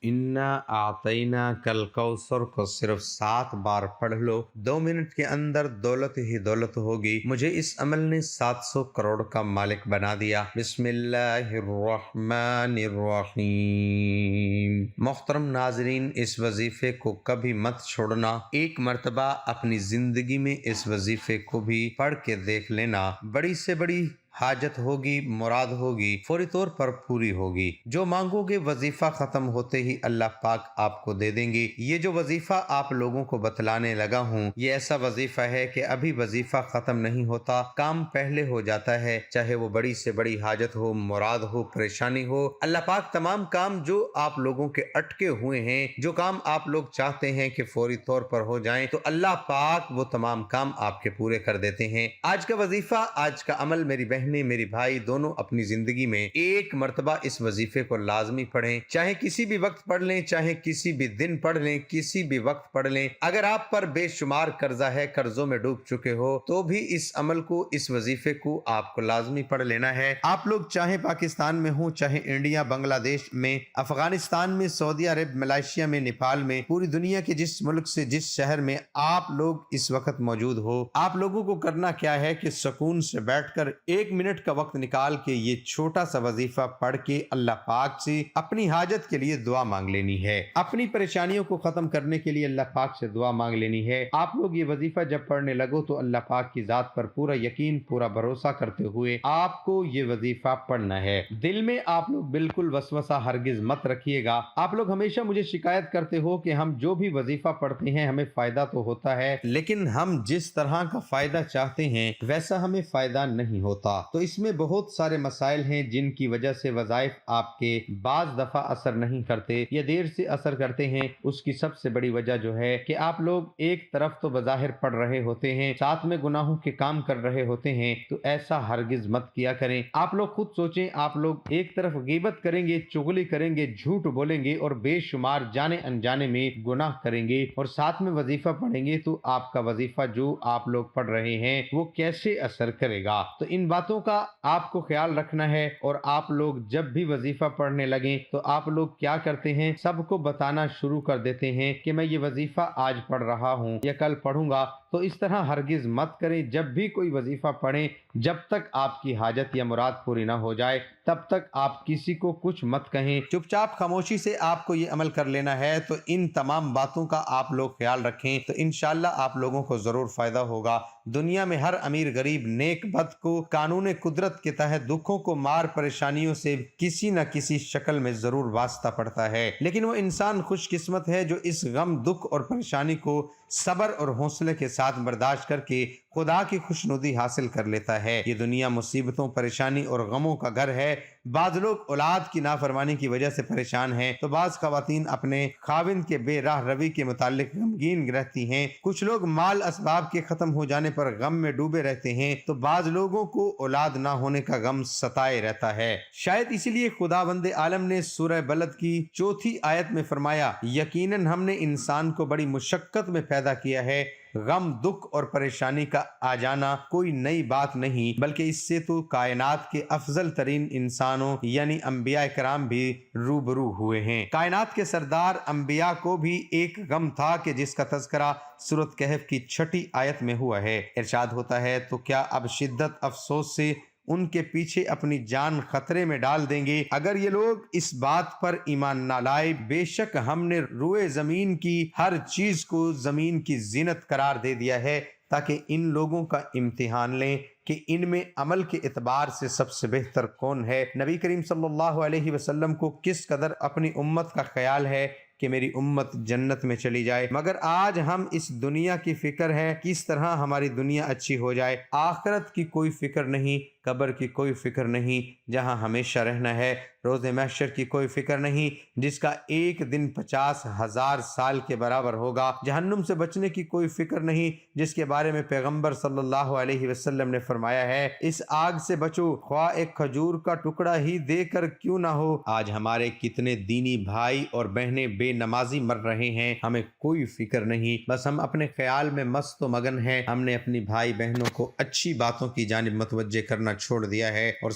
انا اعطینا کل کوثر کو صرف 7 بار پڑھ لو، 2 منٹ کے اندر دولت ہی دولت ہوگی۔ مجھے اس عمل نے 700 کروڑ کا مالک بنا دیا۔ بسم اللہ الرحمن الرحیم۔ محترم ناظرین، اس وظیفے کو کبھی مت چھوڑنا۔ ایک مرتبہ اپنی زندگی میں اس وظیفے کو بھی پڑھ کے دیکھ لینا۔ بڑی سے بڑی حاجت ہوگی، مراد ہوگی، فوری طور پر پوری ہوگی۔ جو مانگو گے وظیفہ ختم ہوتے ہی اللہ پاک آپ کو دے دیں گے۔ یہ جو وظیفہ آپ لوگوں کو بتلانے لگا ہوں، یہ ایسا وظیفہ ہے کہ ابھی وظیفہ ختم نہیں ہوتا، کام پہلے ہو جاتا ہے، چاہے وہ بڑی سے بڑی حاجت ہو، مراد ہو، پریشانی ہو۔ اللہ پاک تمام کام جو آپ لوگوں کے اٹکے ہوئے ہیں، جو کام آپ لوگ چاہتے ہیں کہ فوری طور پر ہو جائیں، تو اللہ پاک وہ تمام کام آپ کے پورے کر دیتے ہیں۔ آج کا وظیفہ، آج کا عمل، میری بہنیں، میری بھائی، دونوں اپنی زندگی میں ایک مرتبہ اس وظیفے کو لازمی پڑھیں۔ چاہے کسی بھی وقت پڑھ لیں، چاہے کسی بھی دن پڑھ لیں، کسی بھی وقت پڑھ لیں۔ اگر آپ پر بے شمار قرضہ ہے، قرضوں میں ڈوب چکے ہو، تو بھی اس عمل کو، اس وظیفے کو آپ کو لازمی پڑھ لینا ہے۔ آپ لوگ چاہے پاکستان میں ہوں، چاہے انڈیا، بنگلہ دیش میں، افغانستان میں، سعودی عرب، ملائیشیا میں، نیپال میں، پوری دنیا کے جس ملک سے، جس شہر میں آپ لوگ اس وقت موجود ہو، آپ لوگوں کو کرنا کیا ہے کہ سکون سے بیٹھ کر 1 منٹ کا وقت نکال کے یہ چھوٹا سا وظیفہ پڑھ کے اللہ پاک سے اپنی حاجت کے لیے دعا مانگ لینی ہے، اپنی پریشانیوں کو ختم کرنے کے لیے اللہ پاک سے دعا مانگ لینی ہے۔ آپ لوگ یہ وظیفہ جب پڑھنے لگو تو اللہ پاک کی ذات پر پورا یقین، پورا بھروسہ کرتے ہوئے آپ کو یہ وظیفہ پڑھنا ہے۔ دل میں آپ لوگ بالکل وسوسہ ہرگز مت رکھیے گا۔ آپ لوگ ہمیشہ مجھے شکایت کرتے ہو کہ ہم جو بھی وظیفہ پڑھتے ہیں ہمیں فائدہ تو ہوتا ہے، لیکن ہم جس طرح کا فائدہ چاہتے ہیں ویسا ہمیں فائدہ نہیں ہوتا۔ تو اس میں بہت سارے مسائل ہیں جن کی وجہ سے وظائف آپ کے بعض دفعہ اثر نہیں کرتے یا دیر سے اثر کرتے ہیں۔ اس کی سب سے بڑی وجہ جو ہے کہ آپ لوگ ایک طرف تو بظاہر پڑھ رہے ہوتے ہیں، ساتھ میں گناہوں کے کام کر رہے ہوتے ہیں، تو ایسا ہرگز مت کیا کریں۔ آپ لوگ خود سوچیں، آپ لوگ ایک طرف غیبت کریں گے، چغلی کریں گے، جھوٹ بولیں گے اور بے شمار جانے انجانے میں گناہ کریں گے، اور ساتھ میں وظیفہ پڑھیں گے، تو آپ کا وظیفہ جو آپ لوگ پڑھ رہے ہیں وہ کیسے اثر کرے گا؟ تو ان باتوں کا آپ کو خیال رکھنا ہے۔ اور آپ لوگ جب بھی وظیفہ پڑھنے لگیں تو آپ لوگ کیا کرتے ہیں، سب کو بتانا شروع کر دیتے ہیں کہ میں یہ وظیفہ آج پڑھ رہا ہوں یا کل پڑھوں گا۔ تو اس طرح ہرگز مت کریں۔ جب بھی کوئی وظیفہ پڑھیں، جب تک آپ کی حاجت یا مراد پوری نہ ہو جائے تب تک آپ کسی کو کچھ مت کہیں، چپ چاپ خاموشی سے آپ کو یہ عمل کر لینا ہے۔ تو ان تمام باتوں کا آپ لوگ خیال رکھیں تو انشاءاللہ آپ لوگوں کو ضرور فائدہ ہوگا۔ دنیا میں ہر امیر غریب نیک بد کو قانون قدرت کے تحت دکھوں کو مار پریشانیوں سے کسی نہ کسی شکل میں ضرور واسطہ پڑتا ہے، لیکن وہ انسان خوش قسمت ہے جو اس غم، دکھ اور پریشانی کو صبر اور حوصلے کے ساتھ برداشت کر کے خدا کی خوشنودی حاصل کر لیتا ہے۔ یہ دنیا مصیبتوں، پریشانی اور غموں کا گھر ہے۔ بعض لوگ اولاد کی نافرمانی کی وجہ سے پریشان ہیں، تو بعض خواتین اپنے خاوند کے بے راہ روی کے متعلق غمگین رہتی ہیں، کچھ لوگ مال اسباب کے ختم ہو جانے پر غم میں ڈوبے رہتے ہیں، تو بعض لوگوں کو اولاد نہ ہونے کا غم ستائے رہتا ہے۔ شاید اسی لیے خداوند عالم نے سورہ بلد کی 4 آیت میں فرمایا، یقیناً ہم نے انسان کو بڑی مشقت میں پیدا کیا ہے۔ غم، دکھ اور پریشانی کا آ جانا کوئی نئی بات نہیں، بلکہ اس سے تو کائنات کے افضل ترین انسانوں یعنی انبیاء کرام بھی روبرو ہوئے ہیں۔ کائنات کے سردار انبیاء کو بھی ایک غم تھا کہ جس کا تذکرہ سورۃ کہف کی 6 آیت میں ہوا ہے۔ ارشاد ہوتا ہے، تو کیا اب شدت افسوس سے ان کے پیچھے اپنی جان خطرے میں ڈال دیں گے؟ اگر یہ لوگ اس بات پر ایمان نہ لائے، بے شک ہم نے روئے زمین کی ہر چیز کو زمین کی زینت قرار دے دیا ہے تاکہ ان لوگوں کا امتحان لیں کہ ان میں عمل کے اعتبار سے سب سے بہتر کون ہے۔ نبی کریم صلی اللہ علیہ وسلم کو کس قدر اپنی امت کا خیال ہے کہ میری امت جنت میں چلی جائے، مگر آج ہم اس دنیا کی فکر ہے کس طرح ہماری دنیا اچھی ہو جائے۔ آخرت کی کوئی فکر نہیں، قبر کی کوئی فکر نہیں جہاں ہمیشہ رہنا ہے، روز محشر کی کوئی فکر نہیں جس کا ایک دن 50,000 سال کے برابر ہوگا، جہنم سے بچنے کی کوئی فکر نہیں جس کے بارے میں پیغمبر صلی اللہ علیہ وسلم نے فرمایا ہے، اس آگ سے بچو خواہ ایک کھجور کا ٹکڑا ہی دے کر کیوں نہ ہو۔ آج ہمارے کتنے دینی بھائی اور بہنیں بے نمازی مر رہے ہیں، ہمیں کوئی فکر نہیں، بس ہم اپنے خیال میں مست و مگن ہیں۔ ہم نے اپنی بھائی بہنوں کو اچھی باتوں کی جانب متوجہ کرنا کرنا چھوڑ دیا ہے اور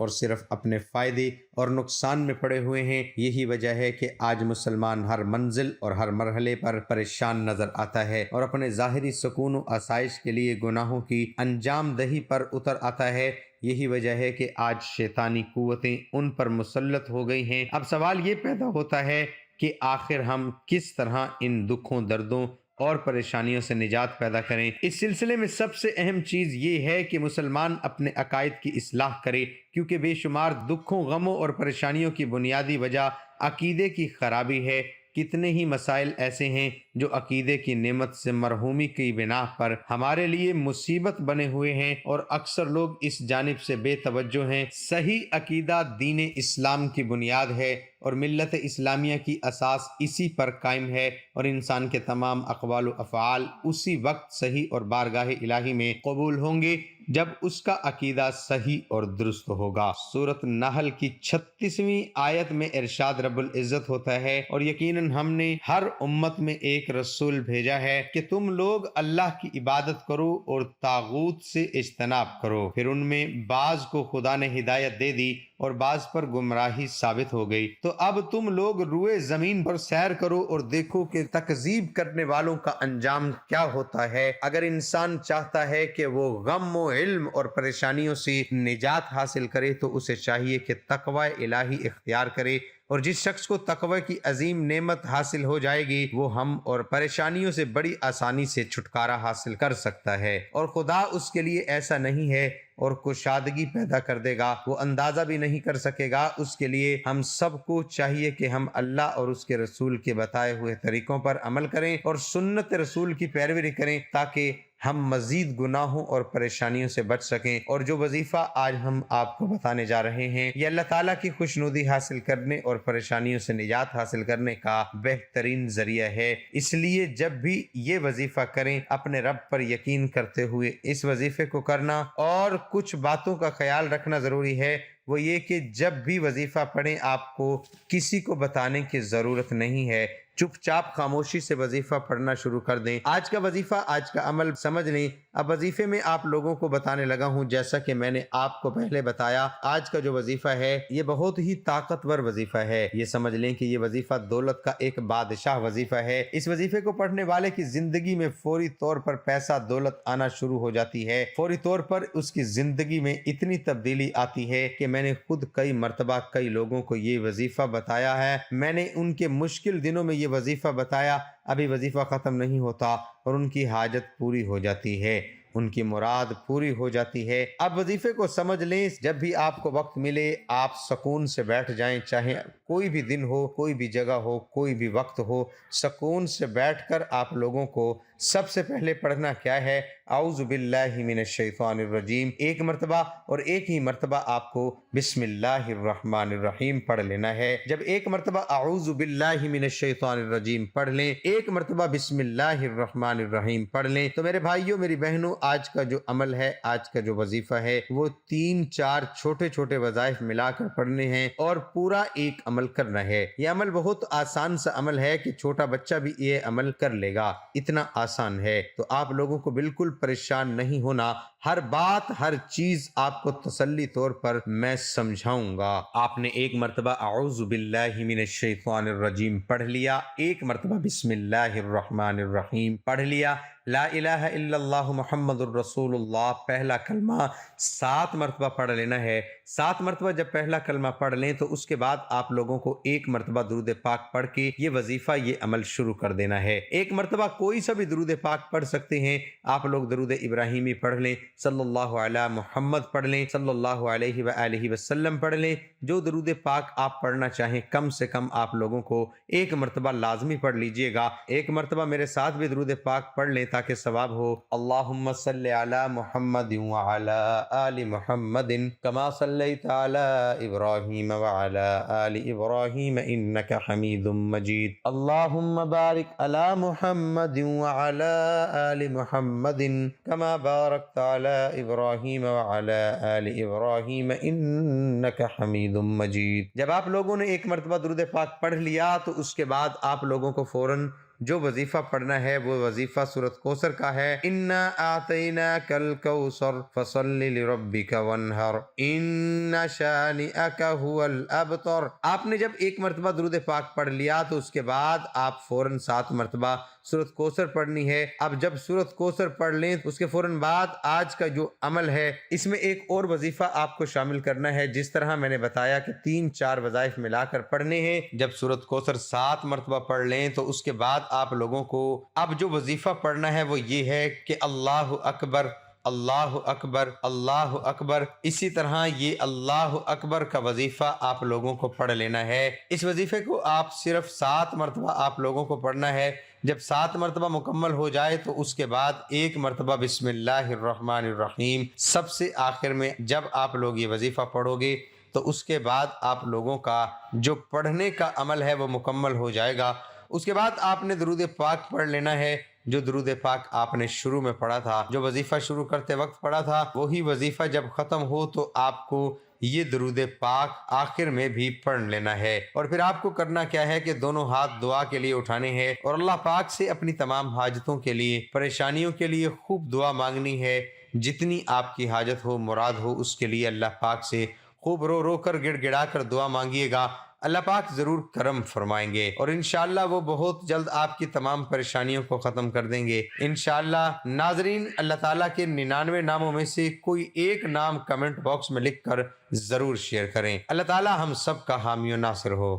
صرف اپنے فائدے اور نقصان میں پڑے ہوئے ہیں۔ یہی وجہ ہے کہ آج مسلمان ہر منزل اور ہر مرحلے پر پریشان نظر آتا ہے اور اپنے ظاہری سکون و آسائش کے لیے گناہوں کی انجام دہی پر اتر آتا ہے۔ یہی وجہ ہے کہ آج شیطانی قوتیں ان پر مسلط ہو گئی ہیں۔ اب سوال یہ پیدا ہوتا ہے کہ آخر ہم کس طرح ان دکھوں، دردوں اور پریشانیوں سے نجات پیدا کریں۔ اس سلسلے میں سب سے اہم چیز یہ ہے کہ مسلمان اپنے عقائد کی اصلاح کرے، کیونکہ بے شمار دکھوں، غموں اور پریشانیوں کی بنیادی وجہ عقیدے کی خرابی ہے۔ کتنے ہی مسائل ایسے ہیں جو عقیدے کی نعمت سے مرحومی کی بنا پر ہمارے لیے مصیبت بنے ہوئے ہیں اور اکثر لوگ اس جانب سے بے توجہ ہیں۔ صحیح عقیدہ دین اسلام کی بنیاد ہے اور ملت اسلامیہ کی اساس اسی پر قائم ہے، اور انسان کے تمام اقوال و افعال اسی وقت صحیح اور بارگاہ الہی میں قبول ہوں گے جب اس کا عقیدہ صحیح اور درست ہوگا۔ سورۃ نحل کی 36ویں آیت میں ارشاد رب العزت ہوتا ہے، اور یقیناً ہم نے ہر امت میں ایک رسول بھیجا ہے کہ تم لوگ اللہ کی عبادت کرو اور طاغوت سے اجتناب کرو۔ پھر ان میں بعض کو خدا نے ہدایت دے دی اور بعض پر گمراہی ثابت ہو گئی۔ تو اب تم لوگ روئے زمین پر سیر کرو اور دیکھو کہ تکذیب کرنے والوں کا انجام کیا ہوتا ہے۔ اگر انسان چاہتا ہے کہ وہ غم و علم اور پریشانیوں سے نجات حاصل کرے تو اسے چاہیے کہ تقوی الہی اختیار کرے، اور جس شخص کو تقوی کی عظیم نعمت حاصل ہو جائے گی وہ ہم اور پریشانیوں سے بڑی آسانی سے چھٹکارا حاصل کر سکتا ہے، اور خدا اس کے لیے ایسا نہیں ہے اور کشادگی پیدا کر دے گا، وہ اندازہ بھی نہیں کر سکے گا۔ اس کے لیے ہم سب کو چاہیے کہ ہم اللہ اور اس کے رسول کے بتائے ہوئے طریقوں پر عمل کریں اور سنت رسول کی پیروی کریں، تاکہ ہم مزید گناہوں اور پریشانیوں سے بچ سکیں۔ اور جو وظیفہ آج ہم آپ کو بتانے جا رہے ہیں یہ اللہ تعالیٰ کی خوشنودی حاصل کرنے اور پریشانیوں سے نجات حاصل کرنے کا بہترین ذریعہ ہے۔ اس لیے جب بھی یہ وظیفہ کریں اپنے رب پر یقین کرتے ہوئے اس وظیفے کو کرنا، اور کچھ باتوں کا خیال رکھنا ضروری ہے۔ وہ یہ کہ جب بھی وظیفہ پڑھیں آپ کو کسی کو بتانے کی ضرورت نہیں ہے، چپ چاپ خاموشی سے وظیفہ پڑھنا شروع کر دیں۔ آج کا وظیفہ، آج کا عمل سمجھ لیں۔ اب وظیفے میں آپ لوگوں کو بتانے لگا ہوں، جیسا کہ میں نے آپ کو پہلے بتایا، آج کا جو وظیفہ ہے یہ بہت ہی طاقتور وظیفہ ہے۔ یہ سمجھ لیں کہ یہ وظیفہ دولت کا ایک بادشاہ وظیفہ ہے۔ اس وظیفے کو پڑھنے والے کی زندگی میں فوری طور پر پیسہ دولت آنا شروع ہو جاتی ہے، فوری طور پر اس کی زندگی میں اتنی تبدیلی آتی ہے کہ میں نے خود کئی مرتبہ کئی لوگوں کو یہ وظیفہ بتایا ہے۔ میں نے ان کے مشکل دنوں میں یہ وظیفہ بتایا، ابھی وظیفہ ختم نہیں ہوتا اور ان کی حاجت پوری ہو جاتی ہے، ان کی مراد پوری ہو جاتی ہے۔ اب وظیفے کو سمجھ لیں، جب بھی آپ کو وقت ملے آپ سکون سے بیٹھ جائیں، چاہے کوئی بھی دن ہو، کوئی بھی جگہ ہو، کوئی بھی وقت ہو، سکون سے بیٹھ کر آپ لوگوں کو سب سے پہلے پڑھنا کیا ہے؟ اعوذ باللہ من الشیطان الرجیم ایک مرتبہ، اور ایک ہی مرتبہ آپ کو بسم اللہ الرحمن الرحیم پڑھ لینا ہے۔ جب ایک مرتبہ اعوذ باللہ من الشیطان الرجیم پڑھ لیں، ایک مرتبہ بسم اللہ الرحمن الرحیم پڑھ لیں، تو میرے بھائیوں میری بہنوں، آج کا جو عمل ہے، آج کا جو وظیفہ ہے، وہ 3-4 چھوٹے چھوٹے وظائف ملا کر پڑھنے ہیں اور پورا ایک عمل کرنا ہے۔ یہ عمل بہت آسان سا عمل ہے کہ چھوٹا بچہ بھی یہ عمل کر لے گا، اتنا آسان ہے۔ تو آپ لوگوں کو بالکل پریشان نہیں ہونا، ہر بات ہر چیز آپ کو تسلی طور پر میں سمجھاؤں گا۔ آپ نے ایک مرتبہ اعوذ باللہ من الشیطان الرجیم پڑھ لیا، ایک مرتبہ بسم اللہ الرحمن الرحیم پڑھ لیا، لا الہ الا اللہ محمد الرسول اللہ پہلا کلمہ 7 مرتبہ پڑھ لینا ہے۔ 7 مرتبہ جب پہلا کلمہ پڑھ لیں تو اس کے بعد آپ لوگوں کو ایک مرتبہ درود پاک پڑھ کے یہ وظیفہ، یہ عمل شروع کر دینا ہے۔ ایک مرتبہ کوئی سا بھی درود پاک پڑھ سکتے ہیں، آپ لوگ درود ابراہیمی پڑھ لیں، صلی اللہ علی محمد پڑھ لیں، صلی اللہ علیہ وآلہ وسلم پڑھ لیں، جو درود پاک آپ پڑھنا چاہیں کم سے کم آپ لوگوں کو ایک مرتبہ لازمی پڑھ لیجئے گا۔ ایک مرتبہ میرے ساتھ بھی درود پاک پڑھ لیں تاکہ ثواب ہو۔ اللہم صلی علی محمد وعلی آل محمد کما صلیت علی ابراہیم وعلی آل ابراہیم انک حمید مجید۔ اللہم بارک علی محمد وعلی آل محمد کما بارکت علی ابراہیم وعلی آل ابراہیم انک حمید مجید۔ جب آپ لوگوں نے ایک مرتبہ درود پاک پڑھ لیا تو اس کے بعد آپ لوگوں کو فوراً جو وظیفہ پڑھنا ہے وہ وظیفہ سورۃ کوثر کا ہے، انا اعطیناک الکوثر فصل لربک وانحر ان شانئک هو الابتر۔ آپ نے جب ایک مرتبہ درود پاک پڑھ لیا تو اس کے بعد آپ فوراً 7 مرتبہ سورۃ کوثر پڑھنی ہے۔ اب جب سورۃ کوثر پڑھ لیں تو اس کے فوراً بعد آج کا جو عمل ہے اس میں ایک اور وظیفہ آپ کو شامل کرنا ہے، جس طرح میں نے بتایا کہ 3-4 وظائف ملا کر پڑھنے ہیں۔ جب سورۃ کوثر 7 مرتبہ پڑھ لیں تو اس کے بعد آپ لوگوں کو اب جو وظیفہ پڑھنا ہے وہ یہ ہے کہ اللہ اکبر اللہ اکبر اللہ اکبر۔ اسی طرح یہ اللہ اکبر کا وظیفہ آپ لوگوں کو پڑھ لینا ہے۔ اس وظیفے کو آپ صرف 7 مرتبہ آپ لوگوں کو پڑھنا ہے۔ جب 7 مرتبہ مکمل ہو جائے تو اس کے بعد 1 مرتبہ بسم اللہ الرحمن الرحیم سب سے آخر میں جب آپ لوگ یہ وظیفہ پڑھو گے تو اس کے بعد آپ لوگوں کا جو پڑھنے کا عمل ہے وہ مکمل ہو جائے گا۔ اس کے بعد آپ نے درود پاک پڑھ لینا ہے، جو درود پاک آپ نے شروع میں پڑھا تھا، جو وظیفہ شروع کرتے وقت پڑھا تھا، وہی وظیفہ جب ختم ہو تو آپ کو یہ درود پاک آخر میں بھی پڑھ لینا ہے۔ اور پھر آپ کو کرنا کیا ہے کہ دونوں ہاتھ دعا کے لیے اٹھانے ہیں اور اللہ پاک سے اپنی تمام حاجتوں کے لیے، پریشانیوں کے لیے خوب دعا مانگنی ہے۔ جتنی آپ کی حاجت ہو، مراد ہو، اس کے لیے اللہ پاک سے خوب رو رو کر گڑ گڑا کر دعا مانگیے گا، اللہ پاک ضرور کرم فرمائیں گے اور انشاءاللہ وہ بہت جلد آپ کی تمام پریشانیوں کو ختم کر دیں گے انشاءاللہ۔ ناظرین، اللہ تعالیٰ کے 99 ناموں میں سے کوئی ایک نام کمنٹ باکس میں لکھ کر ضرور شیئر کریں۔ اللہ تعالیٰ ہم سب کا حامی و ناصر ہو۔